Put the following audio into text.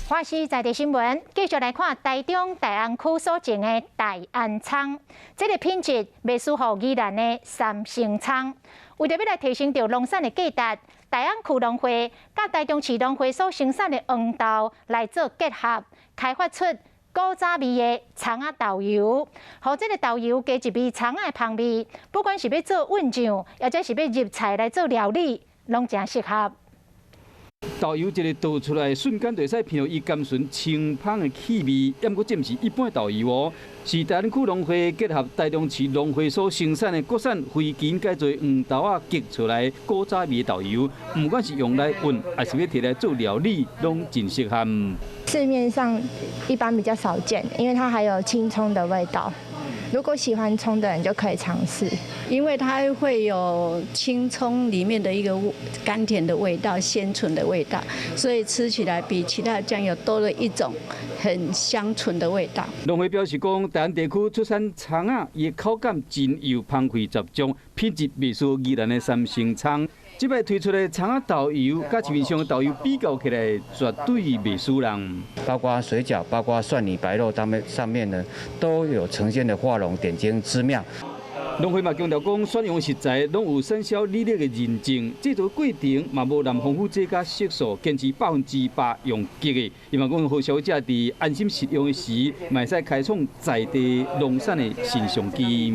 华视在地新闻，继续来看台中大安区所种的大安葱，这个品质袂输乎宜兰的三星葱。为着要来提升到农产的价值，大安区农会甲台中市农会所生产的黄豆来做结合，开发出古早味的葱仔豆油，和这个豆油加一味葱仔的香味，不管是要做混酱，或者是要入菜来做料理，拢真适合。 豆油一个倒出来，瞬间就会使闻到伊甘醇清芳的气味。也毋过这毋是一般的豆油哦，是大安区农会结合台中市农会所生产的国产非基因改造黄豆啊激出来古早味的豆油。毋管是用来混，还是要摕来做料理，拢真适合。市面上一般比较少见，因为它还有青葱的味道。 如果喜欢葱的人就可以尝试，因为它会有青葱里面的一个甘甜的味道、鲜醇的味道，所以吃起来比其他的酱油多了一种很香醇的味道。农会表示讲，大安地区出产葱啊，伊的口感真有芳气十足，品质袂输宜兰的三星葱。这摆推出的葱仔豆油，甲市面上的豆油比较起来，绝对袂输人。包括水饺，包括蒜泥白肉上面呢，都有呈现的画龙点睛之妙。农会嘛强调讲，选用食材拢有产销履历的认证，制作过程嘛无含丰富剂加色素，坚持100%用吉的。伊嘛讲，互消费者伫安心食用的时，嘛会使开创在地农产的新商机。